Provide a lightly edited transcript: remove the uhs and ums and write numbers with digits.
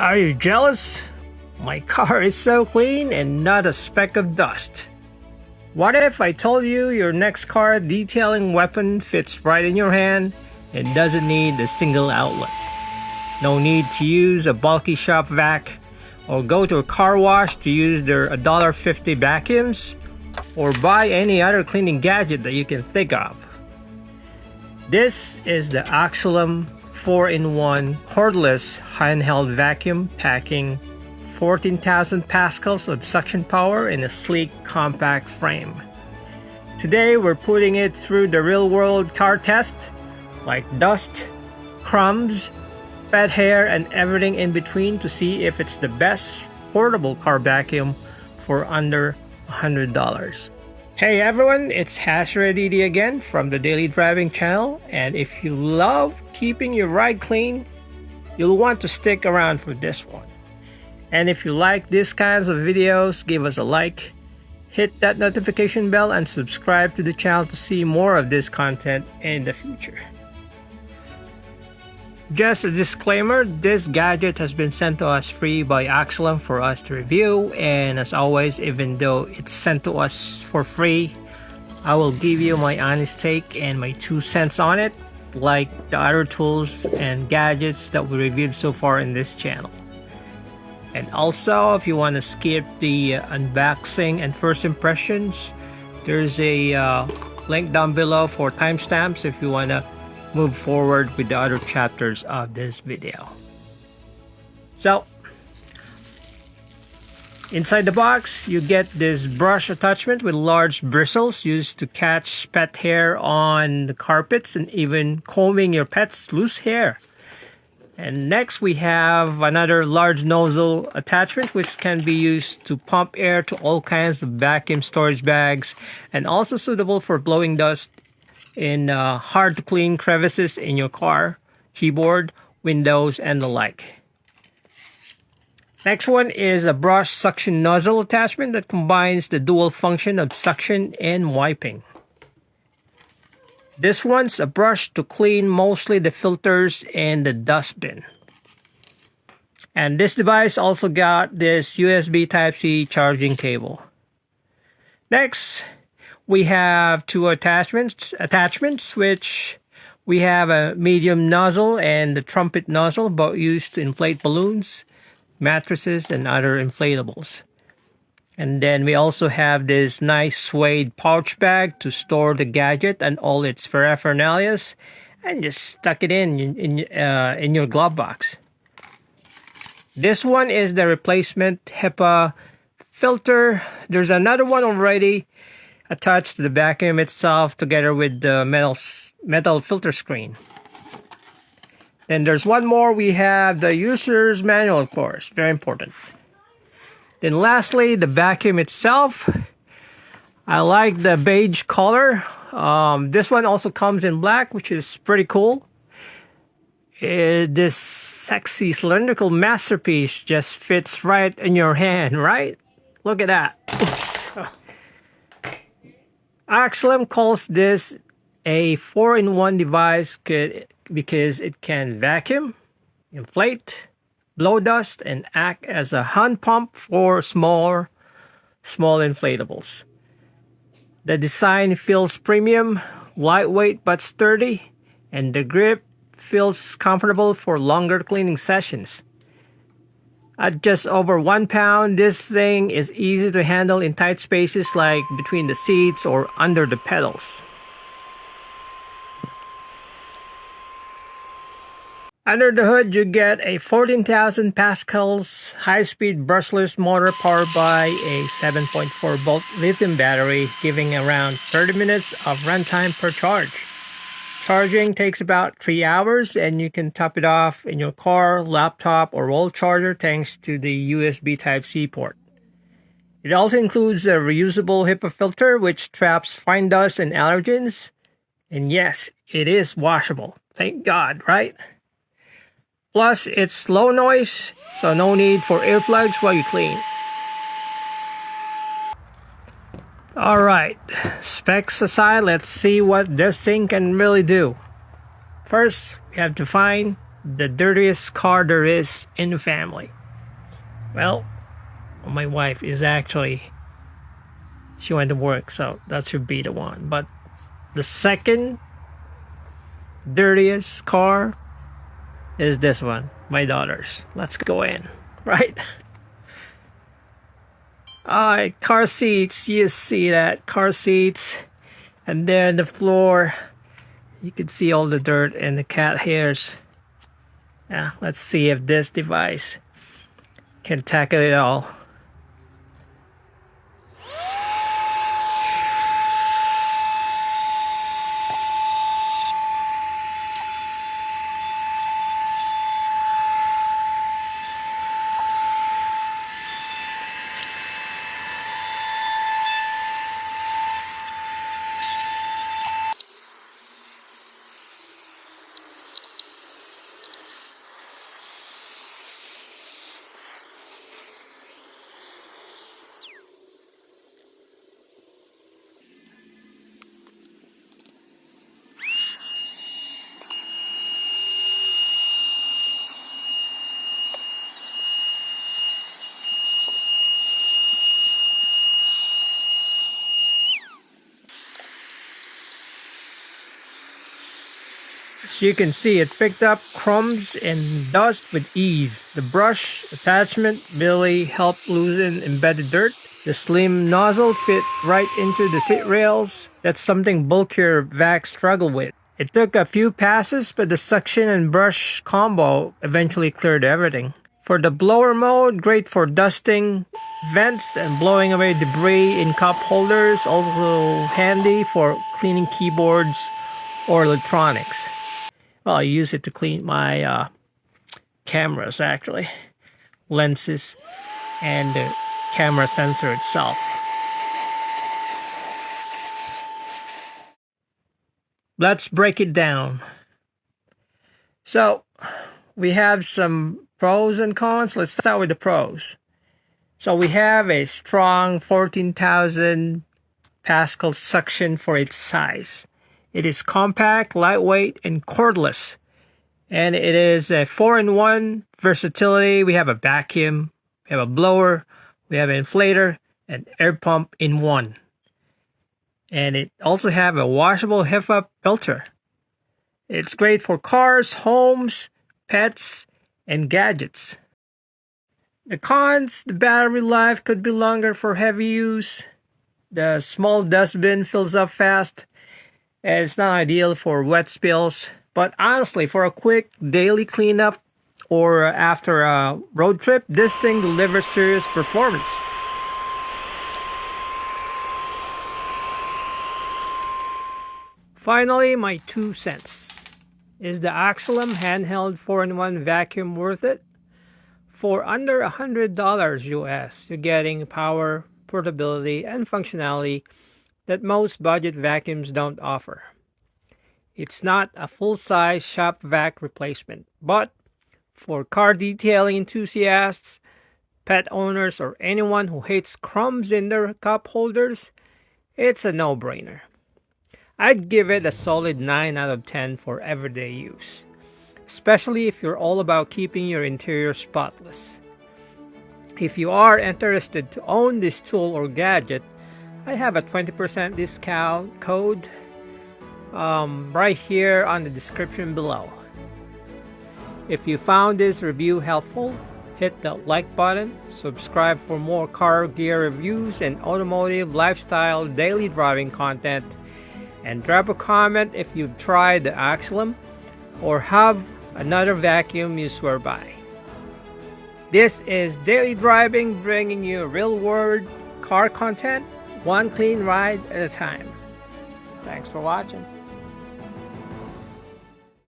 Are you jealous? My car is so clean and not a speck of dust. What if I told you your next car detailing weapon fits right in your hand and doesn't need a single outlet? No need to use a bulky shop vac or go to a car wash to use their $1.50 vacuums or buy any other cleaning gadget that you can think of. This is the OXILAM 4-in-1 cordless handheld vacuum packing 14,000 pascals of suction power in a sleek, compact frame. Today we're putting it through the real-world car test, like dust, crumbs, pet hair, and everything in between to see if it's the best portable car vacuum for under $100. Hey everyone, it's HasherDD again from the Daily Driving channel, and if you love keeping your ride clean, you'll want to stick around for this one. And if you like these kinds of videos, give us a like, hit that notification bell, and subscribe to the channel to see more of this content in the future. Just a disclaimer, this gadget has been sent to us free by OXILAM for us to review, and as always, even though it's sent to us for free, I will give you my honest take and my 2 cents on it, like the other tools and gadgets that we reviewed so far in this channel. And also, if you want to skip the unboxing and first impressions, there's a link down below for timestamps if you want to move forward with the other chapters of this video. So, inside the box, you get this brush attachment with large bristles used to catch pet hair on the carpets and even combing your pet's loose hair. And next we have another large nozzle attachment which can be used to pump air to all kinds of vacuum storage bags and also suitable for blowing dust in hard to clean crevices in your car, keyboard, windows, and the like. Next one is a brush suction nozzle attachment that combines the dual function of suction and wiping. This one's a brush to clean mostly the filters and the dustbin. And this device also got this USB Type-C charging cable. Next, we have 2 attachments which we have a medium nozzle and the trumpet nozzle, both used to inflate balloons, mattresses, and other inflatables. And then we also have this nice suede pouch bag to store the gadget and all its paraphernalia, and just stuck it in your glove box. This one is the replacement HEPA filter. There's another one already attached to the vacuum itself together with the metal filter screen. Then there's one more. We have the user's manual, of course, very important. Then lastly, the vacuum itself. I like the beige color. This one also comes in black, which is pretty cool. This sexy cylindrical masterpiece just fits right in your hand, right? Look at that. Oops. OXILAM calls this a 4-in-1 device because it can vacuum, inflate, blow dust, and act as a hand pump for small inflatables. The design feels premium, lightweight but sturdy, and the grip feels comfortable for longer cleaning sessions. At just over 1 pound, this thing is easy to handle in tight spaces like between the seats or under the pedals. Under the hood, you get a 14,000 pascals high-speed brushless motor powered by a 7.4-volt lithium battery, giving around 30 minutes of runtime per charge. Charging takes about 3 hours, and you can top it off in your car, laptop, or wall charger thanks to the USB Type-C port. It also includes a reusable HEPA filter which traps fine dust and allergens. And yes, it is washable. Thank God, right? Plus, it's low noise, so no need for earplugs while you clean. Alright, specs aside, let's see what this thing can really do. First, we have to find the dirtiest car there is in the family? Well, my wife is actually, she went to work, so that should be the one. But the second dirtiest car is this one, my daughter's. Let's go in, right? Alright, car seats. You see that, car seats. And then the floor, you can see all the dirt and the cat hairs. Yeah, let's see if this device can tackle it all. As you can see, it picked up crumbs and dust with ease. The brush attachment really helped loosen embedded dirt. The slim nozzle fit right into the seat rails. That's something bulkier vacs struggle with. It took a few passes, but the suction and brush combo eventually cleared everything. For the blower mode, great for dusting vents and blowing away debris in cup holders. Also handy for cleaning keyboards or electronics. Well, I use it to clean my cameras, actually. Lenses and the camera sensor itself. Let's break it down. So, we have some pros and cons. Let's start with the pros. So we have a strong 14,000 Pascal suction for its size. It is compact, lightweight, and cordless. And it is a 4-in-1 versatility. We have a vacuum, we have a blower, we have an inflator, and air pump in one. And it also have a washable HEPA filter. It's great for cars, homes, pets, and gadgets. The cons, the battery life could be longer for heavy use. The small dustbin fills up fast. And it's not ideal for wet spills. But honestly, for a quick daily cleanup or after a road trip, this thing delivers serious performance. Finally, my 2 cents. Is the OXILAM handheld 4-in-1 vacuum worth it? For under $100 US, you're getting power, portability, and functionality that most budget vacuums don't offer. It's not a full-size shop vac replacement, but for car detailing enthusiasts, pet owners, or anyone who hates crumbs in their cup holders, it's a no-brainer. I'd give it a solid 9 out of 10 for everyday use, especially if you're all about keeping your interior spotless. If you are interested to own this tool or gadget, I have a 20% discount code right here on the description below. If you found this review helpful, hit the like button, subscribe for more car gear reviews and automotive lifestyle daily driving content, and drop a comment if you've tried the OXILAM or have another vacuum you swear by. This is Daily Driving, bringing you real-world car content, one clean ride at a time. Thanks for watching.